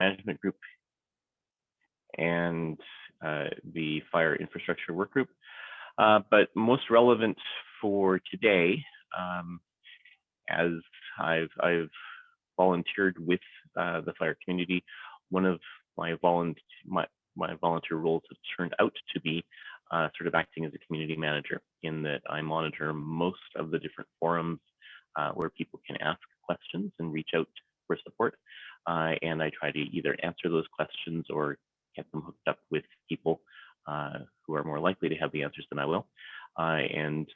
management group and the FHIR infrastructure work group. But most relevant for today, as I've volunteered with the FHIR community, one of my volunteer roles has turned out to be sort of acting as a community manager, in that I monitor most of the different forums where people can ask questions and reach out for support. And I try to either answer those questions or get them hooked up with people who are more likely to have the answers than I will. And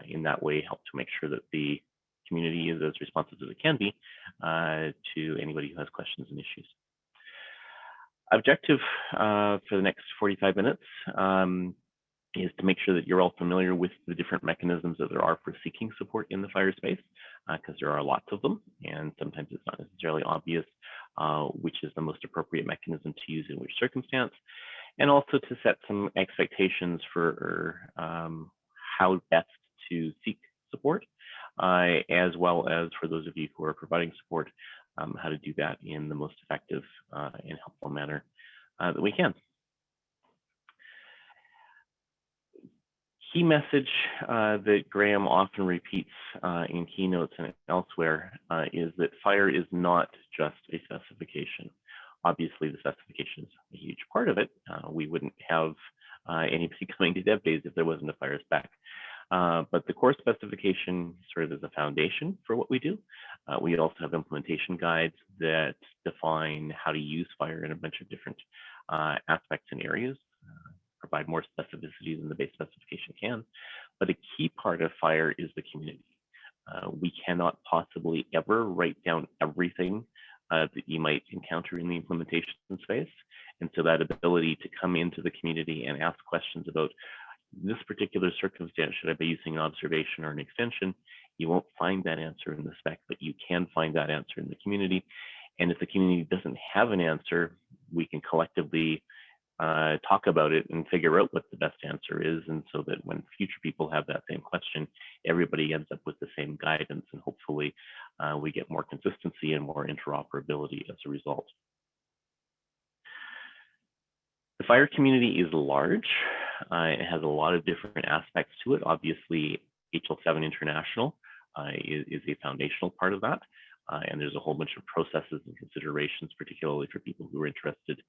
in that way, help to make sure that the community is as responsive as it can be to anybody who has questions and issues. Objective for the next 45 minutes is to make sure that you're all familiar with the different mechanisms that there are for seeking support in the FHIR space, because there are lots of them, and sometimes it's not necessarily obvious which is the most appropriate mechanism to use in which circumstance, and also to set some expectations for how best to seek support, as well as for those of you who are providing support, how to do that in the most effective and helpful manner that we can. Key message that Graham often repeats in keynotes and elsewhere is that FHIR is not just a specification. Obviously, the specification is a huge part of it. We wouldn't have anybody coming to DevDays if there wasn't a FHIR spec. But the core specification serves as a foundation for what we do. We also have implementation guides that define how to use FHIR in a bunch of different aspects and areas, provide more specificity than the base specification can. But a key part of FHIR is the community. We cannot possibly ever write down everything that you might encounter in the implementation space. And so that ability to come into the community and ask questions about this particular circumstance, should I be using an observation or an extension? You won't find that answer in the spec, but you can find that answer in the community. And if the community doesn't have an answer, we can collectively talk about it and figure out what the best answer is. And so that when future people have that same question, everybody ends up with the same guidance, and hopefully we get more consistency and more interoperability as a result. The FHIR community is large. It has a lot of different aspects to it. Obviously, HL7 International is a foundational part of that. And there's a whole bunch of processes and considerations, particularly for people who are interested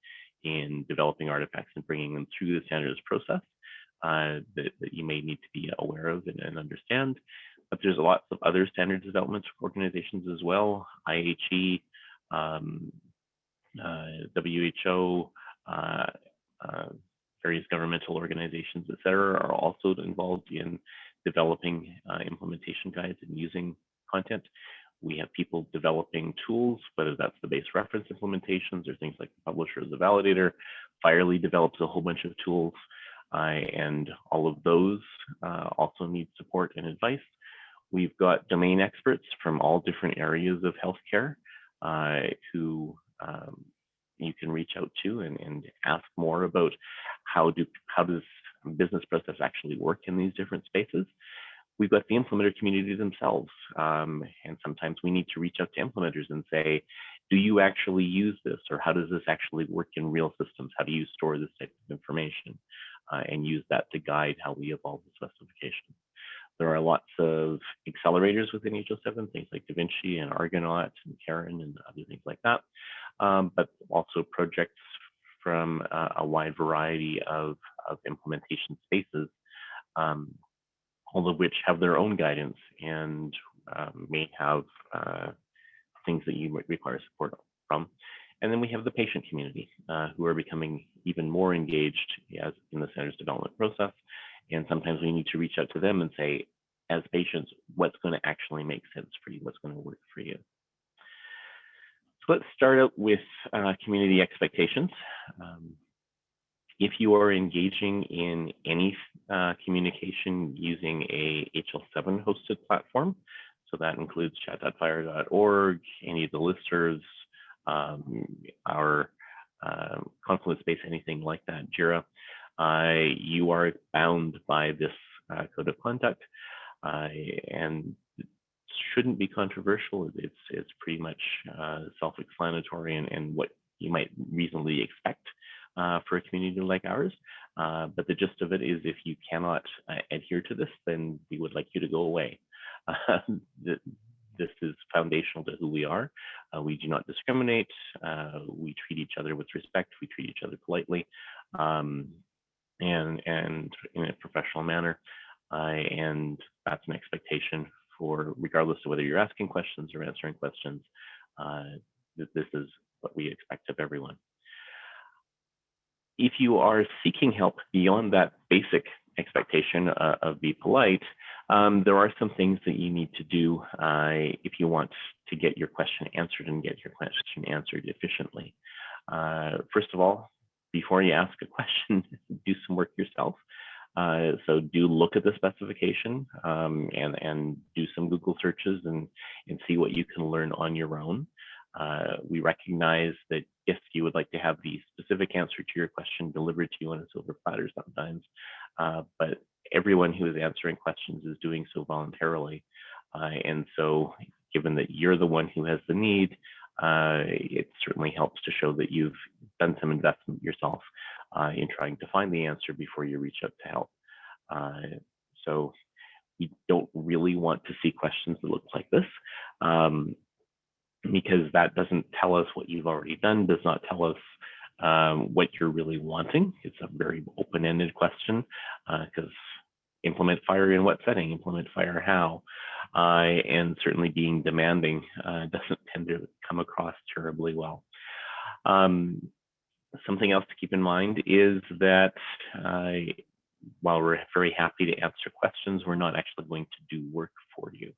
in developing artifacts and bringing them through the standards process that you may need to be aware of and understand. But there's lots of other standards development organizations as well. IHE, WHO, various governmental organizations, et cetera, are also involved in developing implementation guides and using content. We have people developing tools, whether that's the base reference implementations or things like the publisher as a validator. FHIR develops a whole bunch of tools, and all of those also need support and advice. We've got domain experts from all different areas of healthcare who you can reach out to and ask more about how does business process actually work in these different spaces. We've got the implementer community themselves, and sometimes we need to reach out to implementers and say, do you actually use this, or how does this actually work in real systems? How do you store this type of information, and use that to guide how we evolve the specification? There are lots of accelerators within HL7, things like DaVinci and Argonaut and Karen and other things like that, but also projects from a wide variety of implementation spaces, all of which have their own guidance and may have things that you might require support from. And then we have the patient community who are becoming even more engaged in the standards development process. And sometimes we need to reach out to them and say, as patients, what's going to actually make sense for you? What's going to work for you? So let's start out with community expectations. If you are engaging in any communication using a HL7 hosted platform, so that includes chat.phir.org, any of the listservs, our Confluence space, anything like that, jira, you are bound by this code of conduct, and it shouldn't be controversial. It's pretty much self-explanatory, and what you generally expect for a community like ours. But the gist of it is, if you cannot adhere to this, then we would like you to go away. This is foundational to who we are. We do not discriminate. We treat each other with respect. We treat each other politely, and in a professional manner. And that's an expectation for, regardless of whether you're asking questions or answering questions, this is what we expect of everyone. If you are seeking help beyond that basic expectation of be polite, there are some things that you need to do if you want to get your question answered and get your question answered efficiently. First of all, before you ask a question, do some work yourself. So do look at the specification and do some Google searches and see what you can learn on your own. We recognize that if you would like to have the specific answer to your question delivered to you on a silver platter sometimes, but everyone who is answering questions is doing so voluntarily. And so given that you're the one who has the need, it certainly helps to show that you've done some investment yourself in trying to find the answer before you reach out to help. So we don't really want to see questions that look like this, because that doesn't tell us what you've already done, does not tell us what you're really wanting. It's a very open-ended question, because implement FHIR in what setting, implement FHIR how, and certainly being demanding doesn't tend to come across terribly well. Something else to keep in mind is that while we're very happy to answer questions, we're not actually going to do work for you.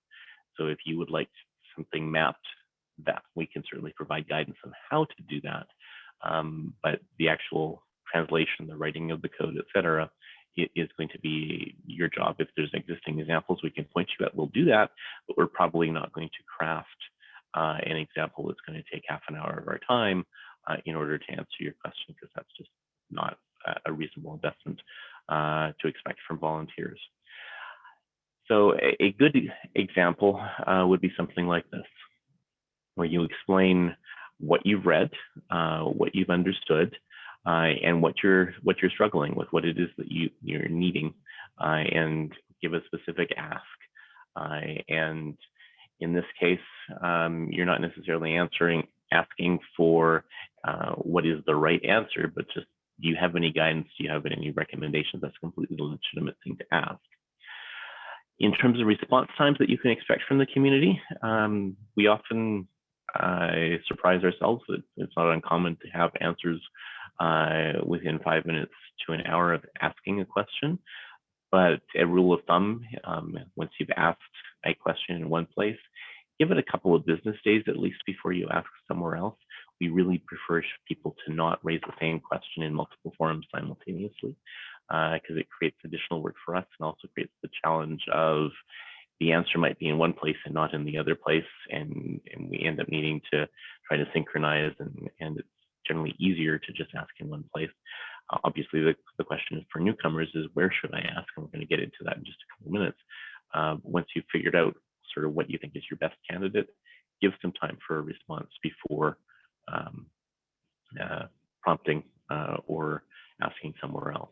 So if you would like something mapped, that we can certainly provide guidance on how to do that. But the actual translation, the writing of the code, etc., is going to be your job. If there's existing examples we can point you at, we'll do that, but we're probably not going to craft an example that's going to take half an hour of our time in order to answer your question, because that's just not a reasonable investment to expect from volunteers. So a good example would be something like this, where you explain what you've read, what you've understood, and what you're struggling with, what it is that you're needing, and give a specific ask. And in this case, you're not necessarily asking for what is the right answer, but just, do you have any guidance? Do you have any recommendations? That's a completely legitimate thing to ask. In terms of response times that you can expect from the community, we often surprise ourselves that it's not uncommon to have answers within 5 minutes to an hour of asking a question. But a rule of thumb, once you've asked a question in one place, give it a couple of business days at least before you ask somewhere else. We really prefer people to not raise the same question in multiple forums simultaneously, because it creates additional work for us and also creates the challenge of the answer might be in one place and not in the other place, and we end up needing to try to synchronize, and it's generally easier to just ask in one place. Obviously, the question for newcomers is, where should I ask? And we're going to get into that in just a couple of minutes. Once you've figured out sort of what you think is your best candidate, give some time for a response before prompting or asking somewhere else.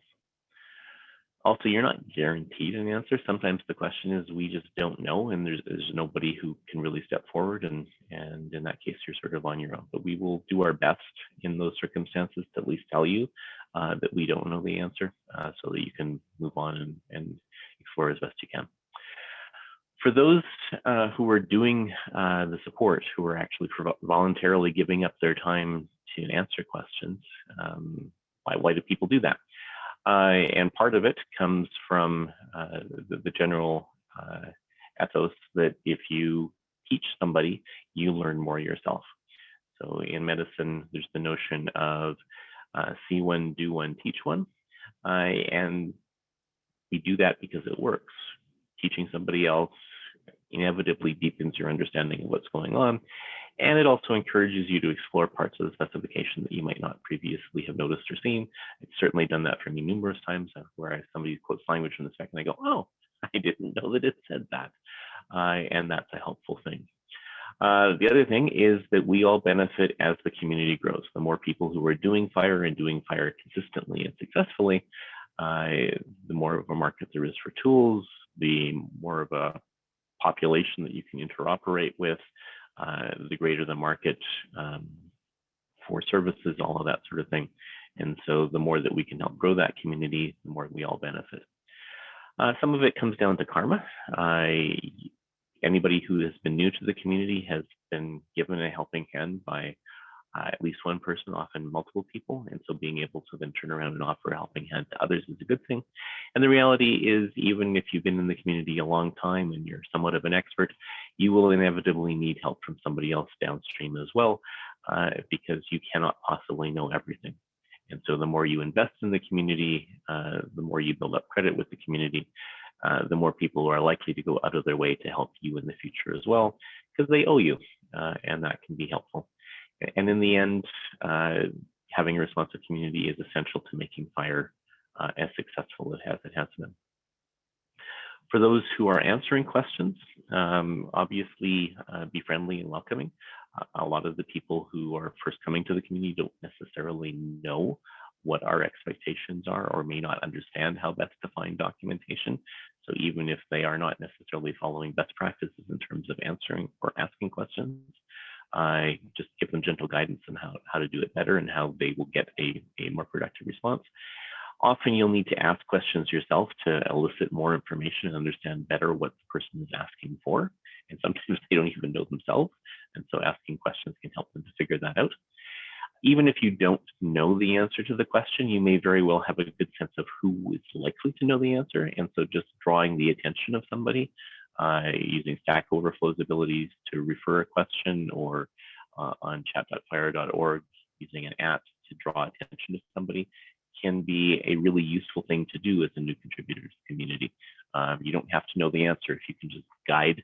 Also, you're not guaranteed an answer. Sometimes the question is, we just don't know, and there's nobody who can really step forward, and in that case, you're sort of on your own. But we will do our best in those circumstances to at least tell you that we don't know the answer, so that you can move on and explore as best you can. For those who are doing the support, who are actually voluntarily giving up their time to answer questions, why do people do that? And part of it comes from the general ethos that if you teach somebody, you learn more yourself. So in medicine, there's the notion of see one, do one, teach one. And we do that because it works. Teaching somebody else inevitably deepens your understanding of what's going on. And it also encourages you to explore parts of the specification that you might not previously have noticed or seen. It's certainly done that for me numerous times, where somebody quotes language from the spec and I go, oh, I didn't know that it said that. And that's a helpful thing. The other thing is that we all benefit as the community grows. The more people who are doing FHIR and doing FHIR consistently and successfully, the more of a market there is for tools, the more of a population that you can interoperate with, the greater the market for services, all of that sort of thing. And so the more that we can help grow that community, the more we all benefit. Some of it comes down to karma. Anybody who has been new to the community has been given a helping hand by at least one person, often multiple people. And so being able to then turn around and offer a helping hand to others is a good thing. And the reality is, even if you've been in the community a long time and you're somewhat of an expert, you will inevitably need help from somebody else downstream as well, because you cannot possibly know everything. And so the more you invest in the community, the more you build up credit with the community, the more people are likely to go out of their way to help you in the future as well, because they owe you, and that can be helpful. And in the end, having a responsive community is essential to making FHIR as successful as it has been. For those who are answering questions, obviously be friendly and welcoming. A lot of the people who are first coming to the community don't necessarily know what our expectations are, or may not understand how best to find documentation. So even if they are not necessarily following best practices in terms of answering or asking questions, I just give them gentle guidance on how to do it better and how they will get a more productive response. Often you'll need to ask questions yourself to elicit more information and understand better what the person is asking for. And sometimes they don't even know themselves. And so asking questions can help them to figure that out. Even if you don't know the answer to the question, you may very well have a good sense of who is likely to know the answer. And so just drawing the attention of somebody, using Stack Overflow's abilities to refer a question, or on chat.phir.org, using an @ to draw attention to somebody, can be a really useful thing to do as a new contributor to the community. You don't have to know the answer if you can just guide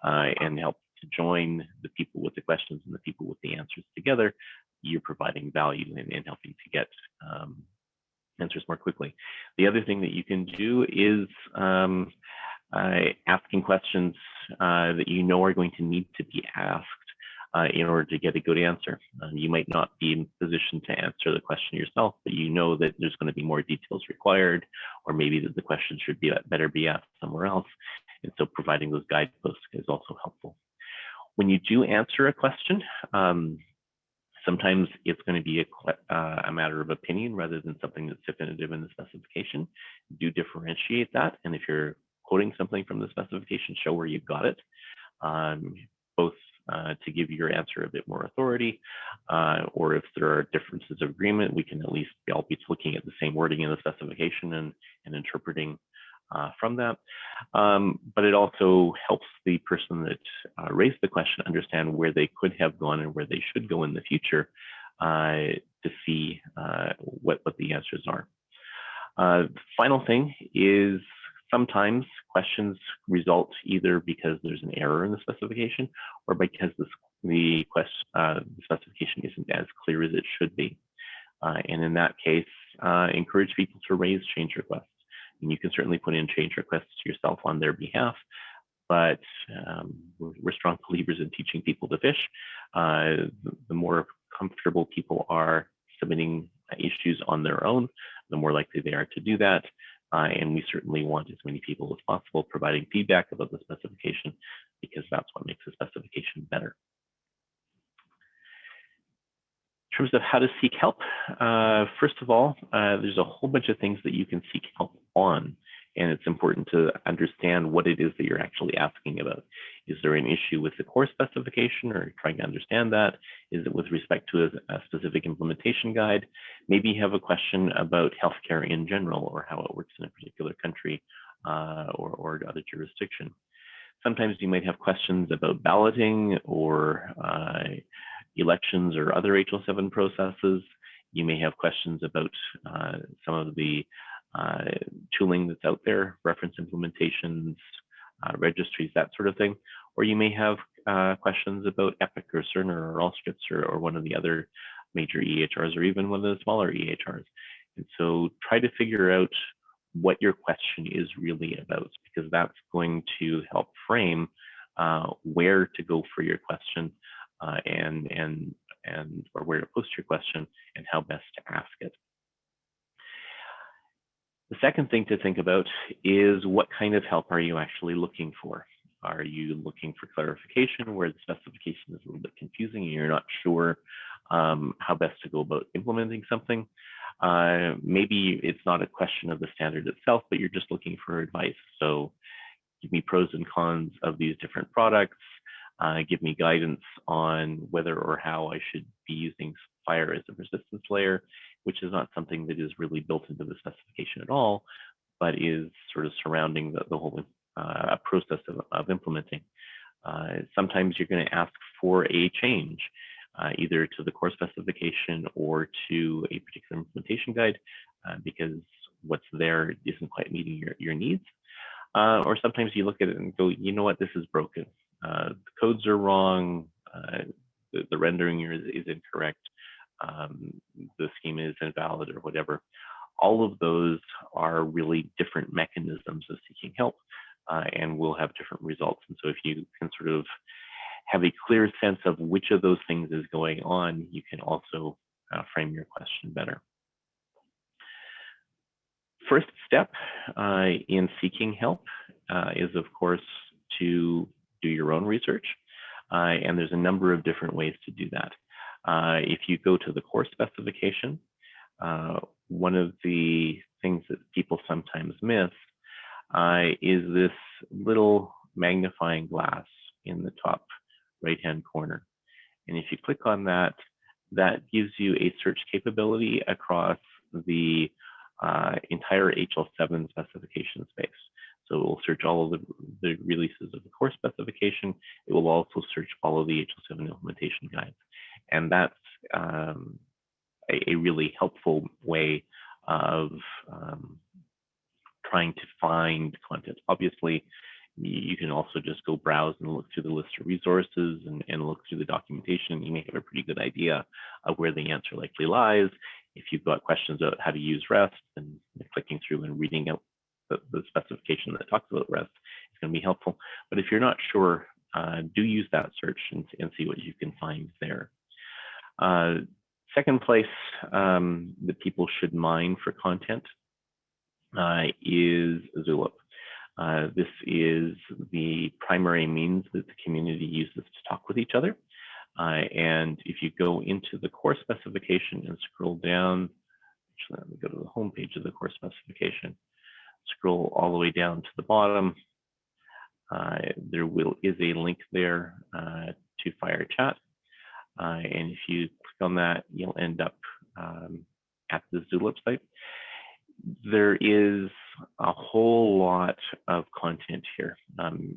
and help to join the people with the questions and the people with the answers together. You're providing value and helping to get answers more quickly. The other thing that you can do is asking questions that you know are going to need to be asked in order to get a good answer. You might not be in position to answer the question yourself, but you know that there's going to be more details required, or maybe that the question should be better be asked somewhere else. And so providing those guideposts is also helpful. When you do answer a question, sometimes it's going to be a matter of opinion rather than something that's definitive in the specification. Do differentiate that. And if you're quoting something from the specification, show where you got it, both to give your answer a bit more authority, or if there are differences of agreement, we can at least all be looking at the same wording in the specification and interpreting from that. But it also helps the person that raised the question understand where they could have gone and where they should go in the future to see what the answers are. The final thing is, sometimes questions result either because there's an error in the specification, or because the specification isn't as clear as it should be. And in that case, encourage people to raise change requests. And you can certainly put in change requests yourself on their behalf, but we're strong believers in teaching people to fish. The more comfortable people are submitting issues on their own, the more likely they are to do that. And we certainly want as many people as possible providing feedback about the specification, because that's what makes the specification better. In terms of how to seek help, first of all, there's a whole bunch of things that you can seek help on, and it's important to understand what it is that you're actually asking about. Is there an issue with the core specification, or trying to understand that? Is it with respect to a specific implementation guide? Maybe you have a question about healthcare in general, or how it works in a particular country or other jurisdiction. Sometimes you might have questions about balloting or elections or other HL7 processes. You may have questions about some of the tooling that's out there, reference implementations, registries, that sort of thing. Or you may have questions about Epic or Cerner or Allscripts or one of the other major EHRs, or even one of the smaller EHRs. And so try to figure out what your question is really about, because that's going to help frame where to go for your question, or where to post your question, and how best to ask it. The second thing to think about is what kind of help are you actually looking for? Are you looking for clarification where the specification is a little bit confusing and you're not sure how best to go about implementing something? Maybe it's not a question of the standard itself, but you're just looking for advice. So give me pros and cons of these different products. Give me guidance on whether or how I should be using FHIR as a resistance layer, which is not something that is really built into the specification at all, but is sort of surrounding the whole process of implementing. Sometimes you're going to ask for a change, either to the core specification or to a particular implementation guide, because what's there isn't quite meeting your needs. Or sometimes you look at it and go, you know what, this is broken. The codes are wrong, the rendering is incorrect, the schema is invalid or whatever. All of those are really different mechanisms of seeking help, and will have different results. And so if you can sort of have a clear sense of which of those things is going on, you can also frame your question better. First step in seeking help is, of course, to do your own research. And there's a number of different ways to do that. If you go to the core specification, one of the things that people sometimes miss is this little magnifying glass in the top right-hand corner. And if you click on that, that gives you a search capability across the entire HL7 specification space. So it will search all of the releases of the core specification. It will also search all of the HL7 implementation guides. And that's a really helpful way of trying to find content. Obviously, you can also just go browse and look through the list of resources and look through the documentation. You may have a pretty good idea of where the answer likely lies. If you've got questions about how to use REST, and clicking through and reading out the specification that talks about REST is going to be helpful. But if you're not sure, do use that search and see what you can find there. Second place that people should mine for content is Zulip. This is the primary means that the community uses to talk with each other. And if you go into the core specification and scroll down, actually, let me go to the home page of the core specification, scroll all the way down to the bottom. There is a link there to FHIR Chat. And if you click on that, you'll end up at the Zulip site. There is a whole lot of content here.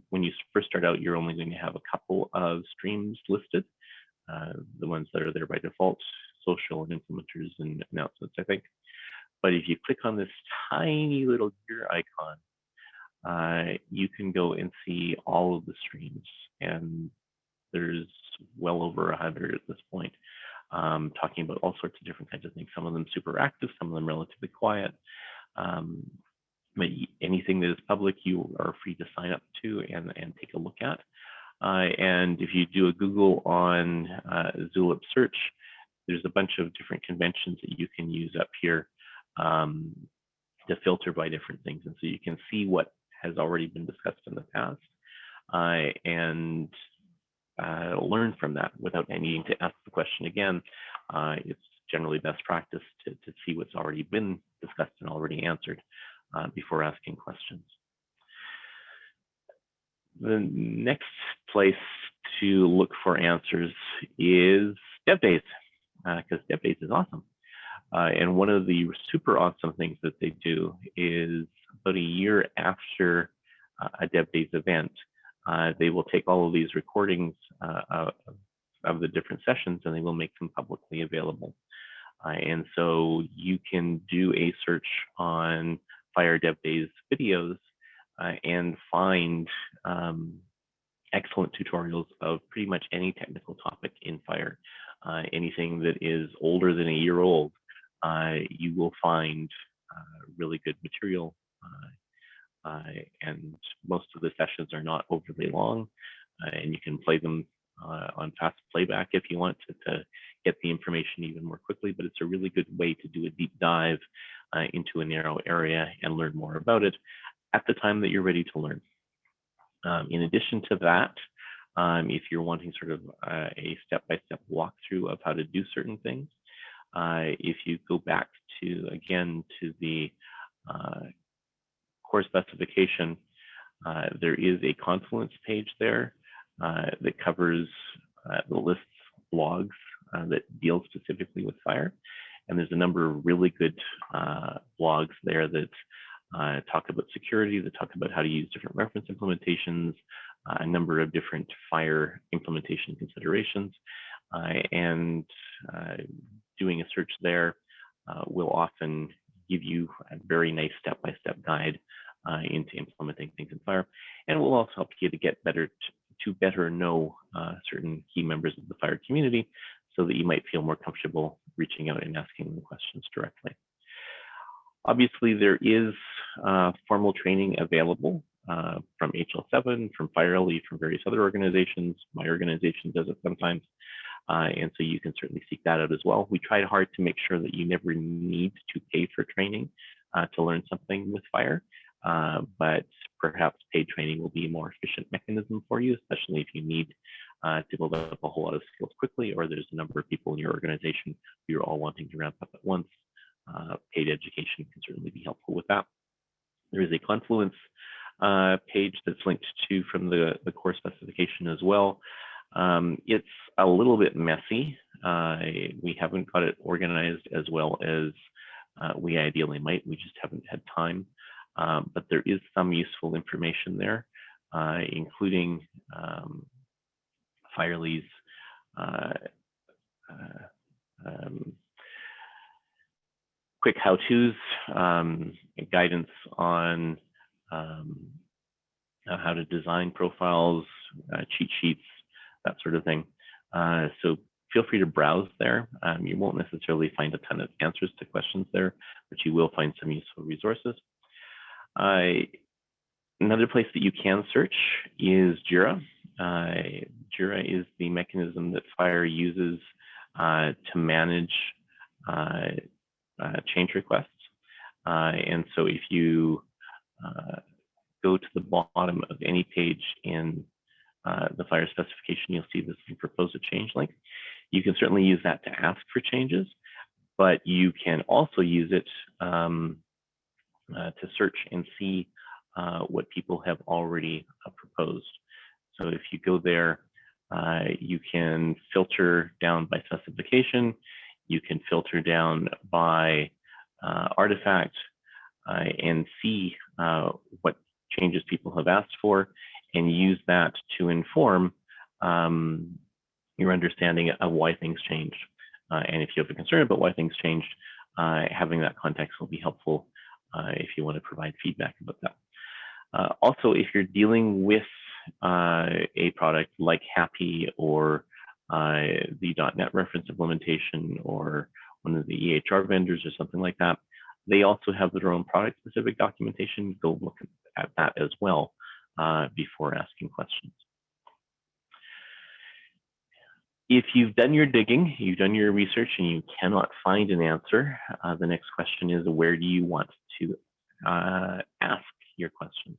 When you first start out, you're only going to have a couple of streams listed, the ones that are there by default, social and implementers and announcements, I think. But if you click on this tiny little gear icon, you can go and see all of the streams. And there's well over 100 at this point, talking about all sorts of different kinds of things. Some of them super active, some of them relatively quiet. But anything that is public, you are free to sign up to and take a look at. And if you do a Google on Zulip search, there's a bunch of different conventions that you can use up here to filter by different things. And so you can see what has already been discussed in the past and learn from that without needing to ask the question again. It's generally best practice to see what's already been discussed and already answered before asking questions. The next place to look for answers is DevDays, because DevDays is awesome. And one of the super awesome things that they do is about a year after a DevDays event, they will take all of these recordings of the different sessions and they will make them publicly available. And so you can do a search on FHIR DevDays videos and find excellent tutorials of pretty much any technical topic in FHIR. Anything that is older than a year old, you will find really good material. And most of the sessions are not overly long. and you can play them on fast playback if you want to get the information even more quickly, but it's a really good way to do a deep dive into a narrow area and learn more about it at the time that you're ready to learn. In addition to that, if you're wanting sort of a step-by-step walkthrough of how to do certain things, if you go back to, again, to the course specification, there is a Confluence page there that covers the lists logs that deal specifically with FHIR. And there's a number of really good blogs there that talk about security, that talk about how to use different reference implementations, a number of different FHIR implementation considerations, and doing a search there will often give you a very nice step-by-step guide into implementing things in FHIR, and will also help you to get better to better know certain key members of the FHIR community, so that you might feel more comfortable reaching out and asking them questions directly. Obviously, there is formal training available from HL7, from FHIR, from various other organizations. My organization does it sometimes, and so you can certainly seek that out as well. We tried hard to make sure that you never need to pay for training to learn something with FHIR, but perhaps paid training will be a more efficient mechanism for you, especially if you need to build up a whole lot of skills quickly, or there's a number of people in your organization who you're all wanting to ramp up at once. Paid education can certainly be helpful with that. There is a Confluence page that's linked to from the course specification as well. It's a little bit messy. We haven't got it organized as well as we ideally might. We just haven't had time. But there is some useful information there, including FHIR's quick how-tos, guidance on how to design profiles, cheat sheets, that sort of thing. So feel free to browse there. You won't necessarily find a ton of answers to questions there, but you will find some useful resources. Another place that you can search is Jira. Jira is the mechanism that FHIR uses to manage change requests. And so if you go to the bottom of any page in the FHIR specification, you'll see this propose a change link. You can certainly use that to ask for changes, but you can also use it to search and see what people have already proposed. So if you go there, you can filter down by specification, you can filter down by artifact, and see what changes people have asked for, and use that to inform your understanding of why things changed. And if you have a concern about why things changed, having that context will be helpful if you want to provide feedback about that. Also, if you're dealing with a product like Happy or the .NET reference implementation or one of the EHR vendors or something like that, they also have their own product-specific documentation. Go look at that as well before asking questions. If you've done your digging, you've done your research, and you cannot find an answer, the next question is, where do you want to ask your questions?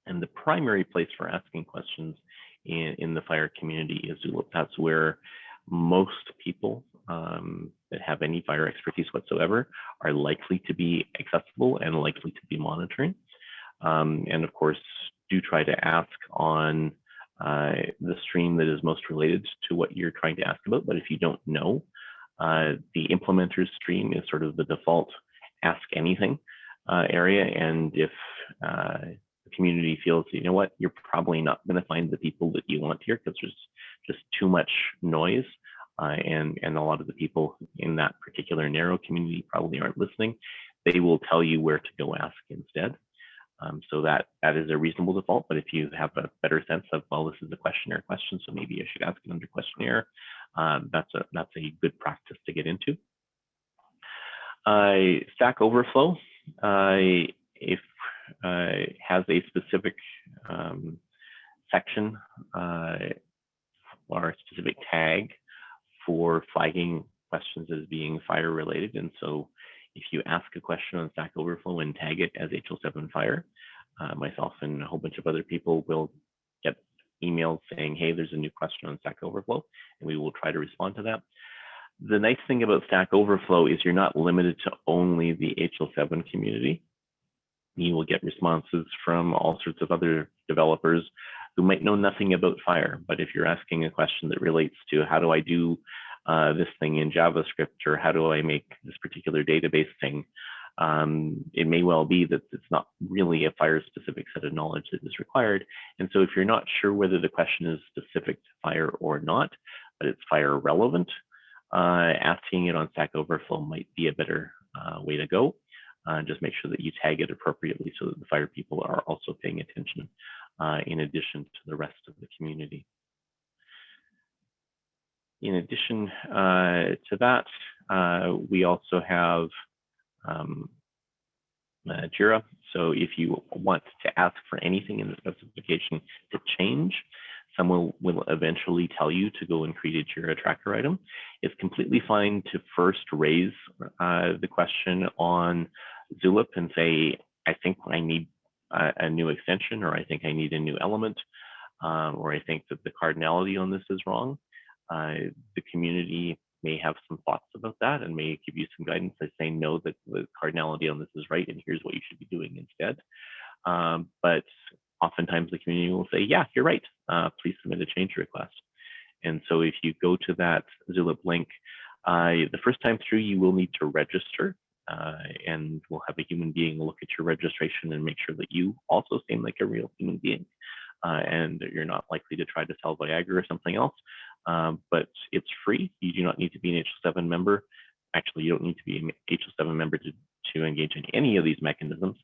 And the primary place for asking questions in the FHIR community is Zulip. That's where most people that have any FHIR expertise whatsoever are likely to be accessible and likely to be monitoring. And of course, do try to ask on the stream that is most related to what you're trying to ask about. But if you don't know, the implementers stream is sort of the default ask anything area. And if the community feels, you know what, you're probably not going to find the people that you want here because there's just too much noise, and a lot of the people in that particular narrow community probably aren't listening, they will tell you where to go ask instead. So that is a reasonable default. But if you have a better sense of, well, this is a questionnaire question, so maybe I should ask it under questionnaire, that's a good practice to get into. Stack Overflow, if has a specific section or a specific tag for flagging questions as being FHIR related. And so if you ask a question on Stack Overflow and tag it as HL7 FHIR, myself and a whole bunch of other people will get emails saying, hey, there's a new question on Stack Overflow, and we will try to respond to that. The nice thing about Stack Overflow is you're not limited to only the HL7 community. You will get responses from all sorts of other developers who might know nothing about FHIR, but if you're asking a question that relates to how do I do this thing in JavaScript, or how do I make this particular database thing, it may well be that it's not really a FHIR specific set of knowledge that is required. And so if you're not sure whether the question is specific to FHIR or not, but it's FHIR relevant, asking it on Stack Overflow might be a better way to go. Just make sure that you tag it appropriately so that the FHIR people are also paying attention in addition to the rest of the community. In addition to that, we also have Jira. So if you want to ask for anything in the specification to change, someone will eventually tell you to go and create a Jira tracker item. It's completely fine to first raise the question on Zulip and say, I think I need a new extension, or I think I need a new element, or I think that the cardinality on this is wrong. The community may have some thoughts about that and may give you some guidance by saying, no, that the cardinality on this is right, and here's what you should be doing instead. But oftentimes the community will say, yeah, you're right. Please submit a change request. And so if you go to that Zulip link, the first time through, you will need to register, and we'll have a human being look at your registration and make sure that you also seem like a real human being, and that you're not likely to try to sell Viagra or something else. But it's free. You do not need to be an HL7 member. Actually, you don't need to be an HL7 member to engage in any of these mechanisms.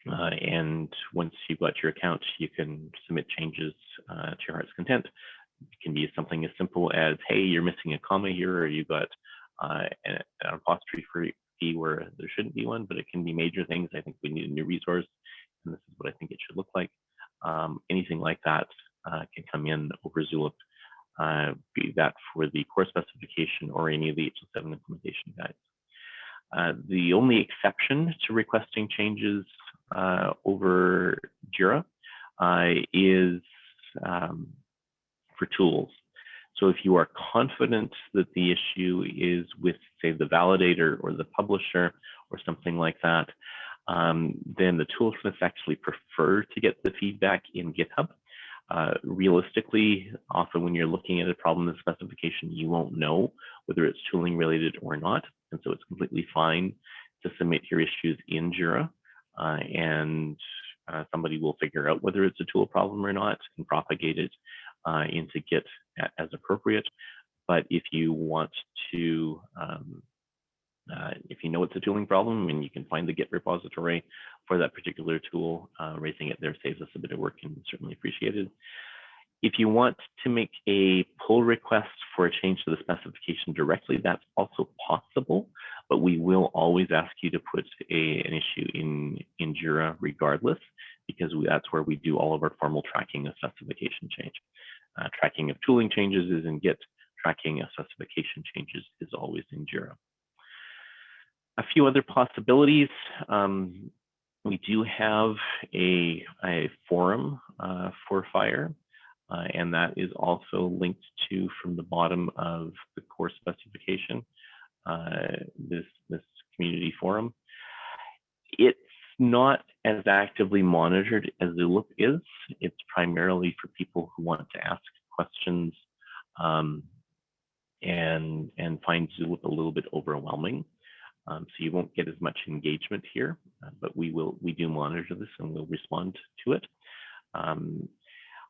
And once you've got your account, you can submit changes to your heart's content. It can be something as simple as, hey, you're missing a comma here, or you got an apostrophe fee where there shouldn't be one, but it can be major things. I think we need a new resource, and this is what I think it should look like. Anything like that can come in over Zulip, be that for the core specification or any of the HL7 implementation guides. The only exception to requesting changes over Jira is for tools. So if you are confident that the issue is with, say, the validator or the publisher or something like that, then the toolsmiths actually prefer to get the feedback in GitHub. Realistically, often when you're looking at a problem in the specification, you won't know whether it's tooling related or not. And so it's completely fine to submit your issues in Jira, and somebody will figure out whether it's a tool problem or not and propagate it into Git as appropriate. But if you want to, if you know it's a tooling problem and you can find the Git repository for that particular tool, raising it there saves us a bit of work and certainly appreciated. If you want to make a pull request for a change to the specification directly, that's also possible, but we will always ask you to put an issue in Jira regardless, because that's where we do all of our formal tracking of specification change. Tracking of tooling changes is in Git, tracking of specification changes is always in Jira. A few other possibilities. We do have a forum for FHIR, and that is also linked to from the bottom of the core specification, this community forum. It's not as actively monitored as Zulip is. It's primarily for people who want to ask questions and find Zulip a little bit overwhelming. So you won't get as much engagement here, but we do monitor this and we'll respond to it.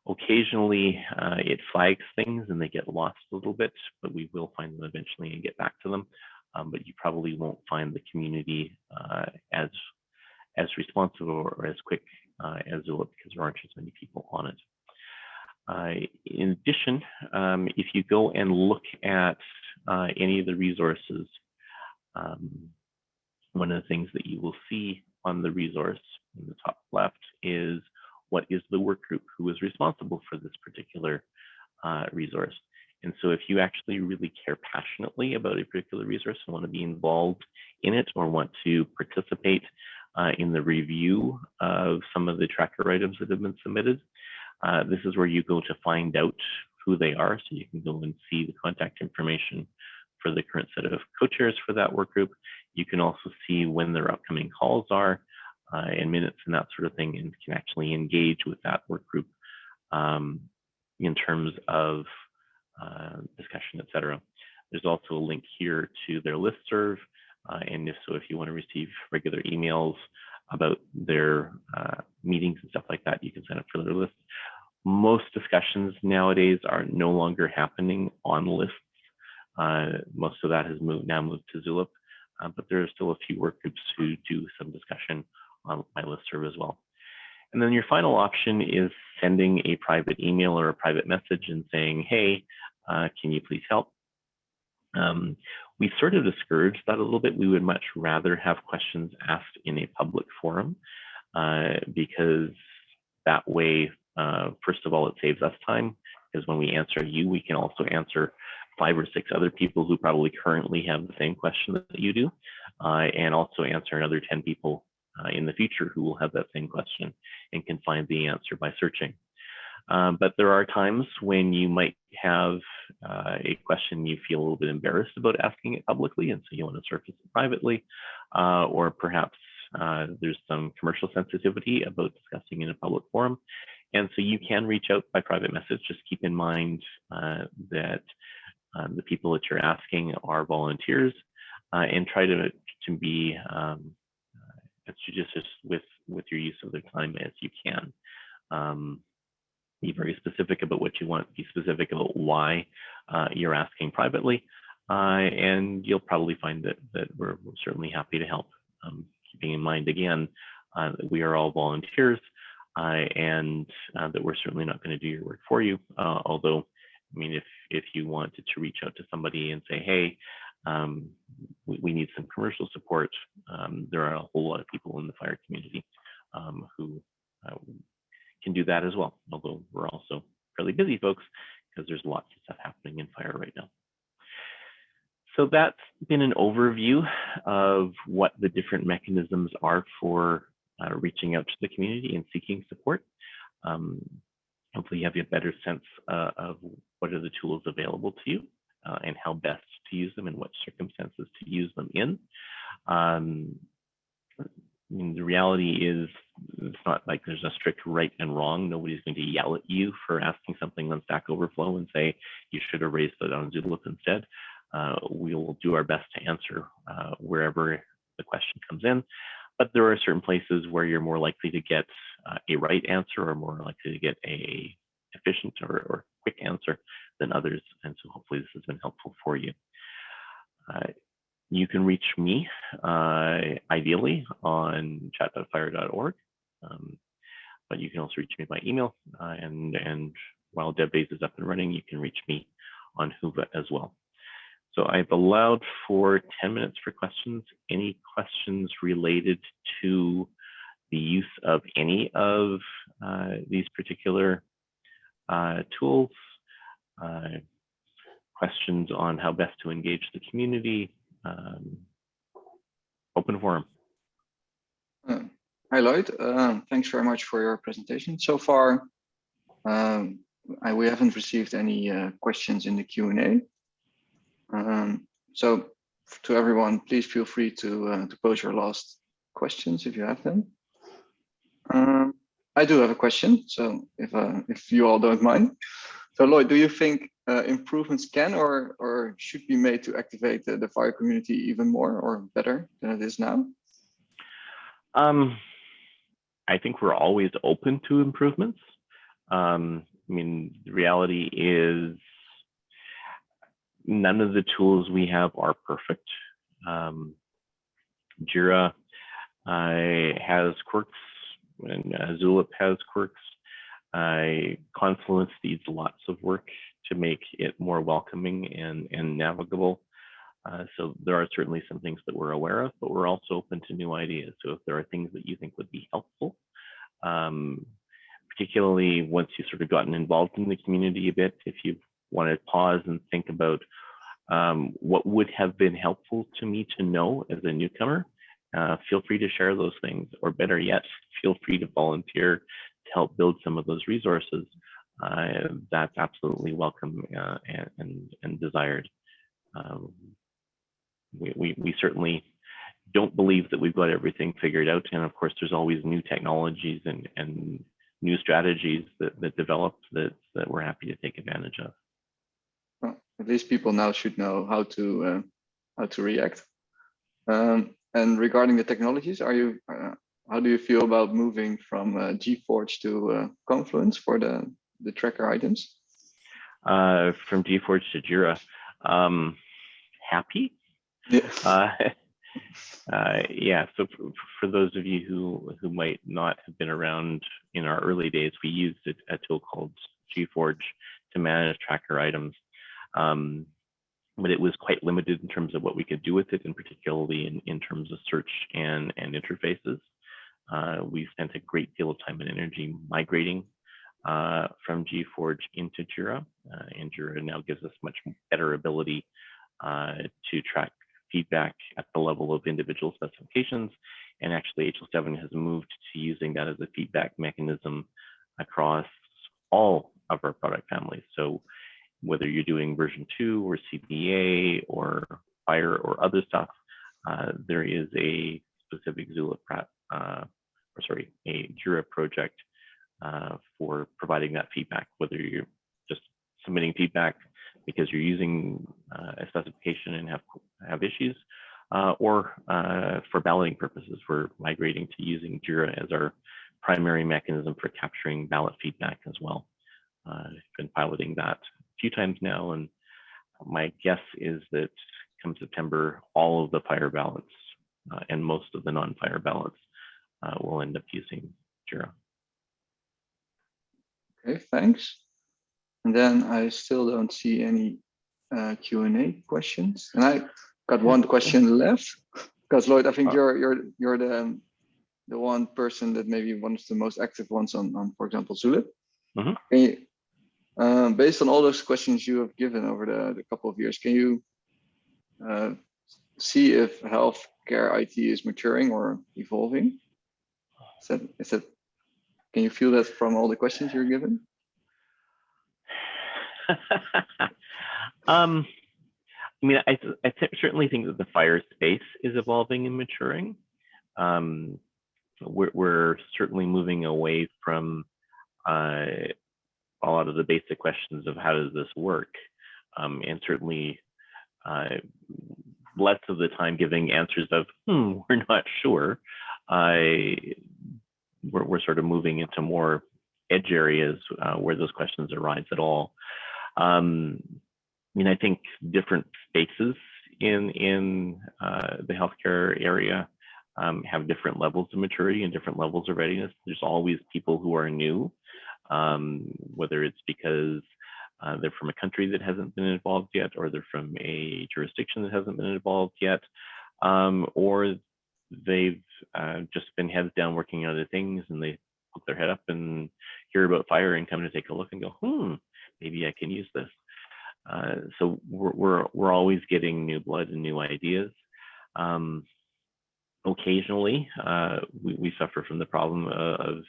Occasionally it flags things and they get lost a little bit, but we will find them eventually and get back to them. But you probably won't find the community as responsive or as quick as Zulip, because there aren't as many people on it. In addition, if you go and look at any of the resources, one of the things that you will see on the resource in the top left is what is the work group, who is responsible for this particular resource. And so if you actually really care passionately about a particular resource and want to be involved in it or want to participate in the review of some of the tracker items that have been submitted, this is where you go to find out who they are. So you can go and see the contact information for the current set of co-chairs for that work group. You can also see when their upcoming calls are and minutes and that sort of thing, and can actually engage with that work group in terms of discussion, etc. There's also a link here to their listserv, and if you want to receive regular emails about their meetings and stuff like that, you can sign up for their list. Most discussions nowadays are no longer happening on lists. Most of that has now moved to Zulip, but there are still a few work groups who do some discussion on my listserv as well. And then your final option is sending a private email or a private message and saying, hey, can you please help? We sort of discourage that a little bit. We would much rather have questions asked in a public forum because that way, first of all, it saves us time, because when we answer you, we can also answer 5 or 6 other people who probably currently have the same question that you do, and also answer another 10 people in the future who will have that same question and can find the answer by searching. But there are times when you might have a question you feel a little bit embarrassed about asking it publicly, and so you want to surface it privately, or perhaps there's some commercial sensitivity about discussing in a public forum. And so you can reach out by private message. Just keep in mind that the people that you're asking are volunteers, and try to be as judicious with your use of their time as you can. Be very specific about what you want, be specific about why you're asking privately, and you'll probably find that we're certainly happy to help. Keeping in mind, again, that we are all volunteers, and that we're certainly not going to do your work for you. Although, I mean, if you wanted to reach out to somebody and say, hey, we need some commercial support, there are a whole lot of people in the FHIR community who can do that as well. Although we're also fairly busy folks, because there's lots of stuff happening in FHIR right now. So that's been an overview of what the different mechanisms are for reaching out to the community and seeking support. Hopefully you have a better sense of what are the tools available to you and how best to use them and what circumstances to use them in. I mean, the reality is, it's not like there's a strict right and wrong. Nobody's going to yell at you for asking something on Stack Overflow and say you should have raised it on Zulip instead. We will do our best to answer wherever the question comes in. But there are certain places where you're more likely to get a right answer or more likely to get a efficient or quick answer than others. And so hopefully this has been helpful for you. You can reach me ideally on chat.fhir.org, but you can also reach me by email. And while DevDays is up and running, you can reach me on Whova as well. So I've allowed for 10 minutes for questions. Any questions related to the use of any of these particular tools? Questions on how best to engage the community? Open forum. Hi, Lloyd. Thanks very much for your presentation. So far, we haven't received any questions in the Q&A. So to everyone, please feel free to pose your last questions if you have them. I do have a question, so if you all don't mind. So Lloyd, do you think improvements can or should be made to activate the FHIR community even more or better than it is now? I think we're always open to improvements. I mean, the reality is none of the tools we have are perfect. Jira has quirks, and Zulip has quirks. Confluence needs lots of work to make it more welcoming and navigable. So there are certainly some things that we're aware of, but we're also open to new ideas. So if there are things that you think would be helpful, particularly once you've sort of gotten involved in the community a bit, if you want to pause and think about what would have been helpful to me to know as a newcomer, feel free to share those things, or better yet, feel free to volunteer to help build some of those resources. That's absolutely welcome and desired. We certainly don't believe that we've got everything figured out, and of course there's always new technologies and new strategies that develop that we're happy to take advantage of. Well, at least people now should know how to react. And regarding the technologies, how do you feel about moving from Gforge to Confluence for the tracker items? From Gforge to Jira, happy. Yeah. Yeah, so for those of you who might not have been around in our early days, we used a tool called Gforge to manage tracker items. But it was quite limited in terms of what we could do with it, and particularly in terms of search and interfaces. We spent a great deal of time and energy migrating from Gforge into Jira, and Jira now gives us much better ability to track feedback at the level of individual specifications. And actually HL7 has moved to using that as a feedback mechanism across all of our product families. So whether you're doing version 2 or CPA or FHIR or other stuff, there is a specific Zulip, a Jira project for providing that feedback, whether you're just submitting feedback because you're using a specification and have issues, or for balloting purposes, we're migrating to using Jira as our primary mechanism for capturing ballot feedback as well. I've been piloting that a few times now, and my guess is that come September, all of the FHIR ballots and most of the non-FHIR ballots will end up using Jira. Okay, thanks. And then I still don't see any Q&A questions. And I got one question left, because Lloyd, I think you're the one person that maybe one of the most active ones on for example, Zulip. Mm-hmm. Can you, based on all those questions you have given over the couple of years, can you see if healthcare IT is maturing or evolving? Is that, can you feel that from all the questions you're given? I mean, I certainly think that the FHIR space is evolving and maturing. We're certainly moving away from a lot of the basic questions of how does this work, and certainly less of the time giving answers of we're not sure. We're sort of moving into more edge areas where those questions arise at all. I mean, I think different spaces in the healthcare area have different levels of maturity and different levels of readiness. There's always people who are new, whether it's because they're from a country that hasn't been involved yet, or they're from a jurisdiction that hasn't been involved yet, or they've just been heads down working on other things, and they put their head up and hear about FHIR and come to take a look and go, maybe I can use this. So we're always getting new blood and new ideas. Occasionally, we suffer from the problem of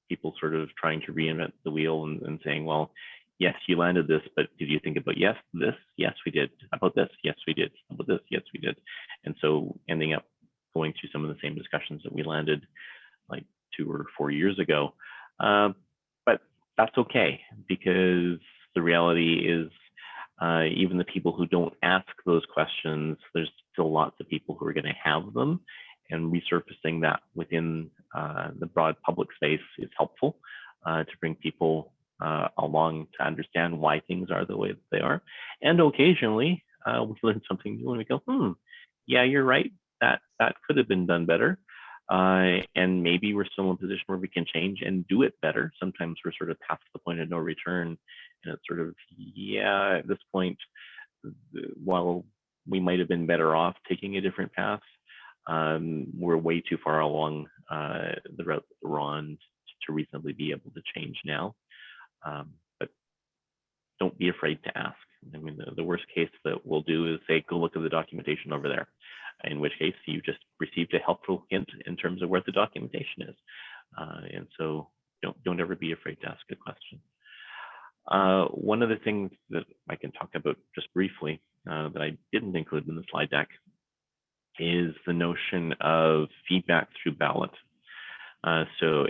people sort of trying to reinvent the wheel and saying, well, yes, you landed this, but did you think about this? Yes, we did. About this? Yes, we did. About this? Yes, we did. And so ending up going through some of the same discussions that we landed like 2 or 4 years ago. But that's okay, because the reality is even the people who don't ask those questions, there's still lots of people who are going to have them, and resurfacing that within the broad public space is helpful to bring people along to understand why things are the way that they are. And occasionally we learn something new and we go, yeah, you're right, that could have been done better. And maybe we're still in a position where we can change and do it better. Sometimes we're sort of past the point of no return, and it's sort of, yeah, at this point, while we might have been better off taking a different path, we're way too far along the route that we're on to to reasonably be able to change now. But don't be afraid to ask. I mean, the worst case that we'll do is say, go look at the documentation over there, in which case you just received a helpful hint in terms of where the documentation is. And so don't ever be afraid to ask a question. One of the things that I can talk about just briefly that I didn't include in the slide deck is the notion of feedback through ballot. So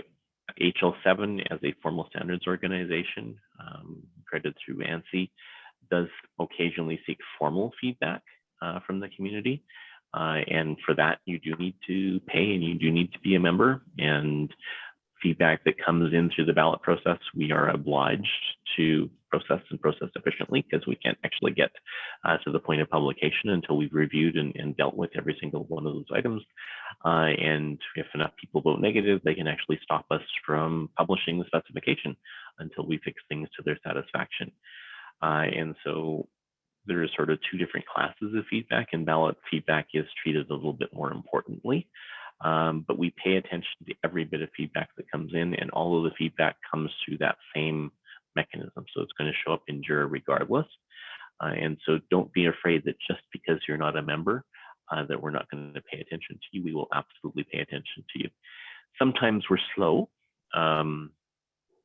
HL7 as a formal standards organization, credited through ANSI, does occasionally seek formal feedback from the community. And for that, you do need to pay and you do need to be a member. And feedback that comes in through the ballot process, we are obliged to process efficiently, because we can't actually get to the point of publication until we've reviewed and dealt with every single one of those items. And if enough people vote negative, they can actually stop us from publishing the specification until we fix things to their satisfaction. And so there are sort of two different classes of feedback, and ballot feedback is treated a little bit more importantly. But we pay attention to every bit of feedback that comes in, and all of the feedback comes through that same mechanism. So it's going to show up in Jira regardless. And so don't be afraid that just because you're not a member, that we're not going to pay attention to you. We will absolutely pay attention to you. Sometimes we're slow.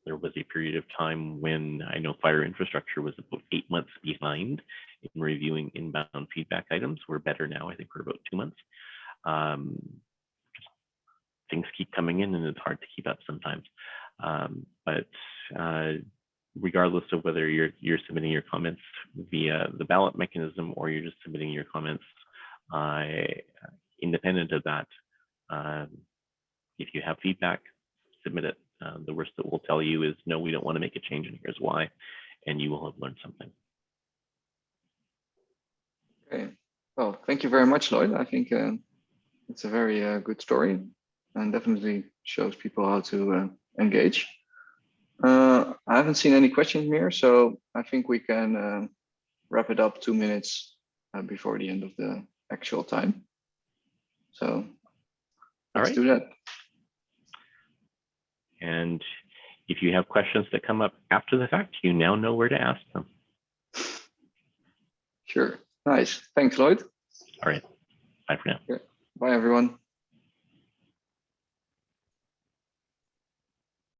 There was a period of time when I know FHIR infrastructure was about 8 months behind in reviewing inbound feedback items. We're better now. I think we're about 2 months. Things keep coming in and it's hard to keep up sometimes. But regardless of whether you're submitting your comments via the ballot mechanism or you're just submitting your comments independent of that, if you have feedback, submit it. The worst that we'll tell you is, no, we don't want to make a change and here's why, and you will have learned something. Okay. Well, thank you very much, Lloyd. I think it's a very good story and definitely shows people how to engage. I haven't seen any questions here, so I think we can wrap it up 2 minutes before the end of the actual time. So let's do that. And if you have questions that come up after the fact, you now know where to ask them. Sure. Nice. Thanks, Lloyd. All right. Bye for now. Bye, everyone.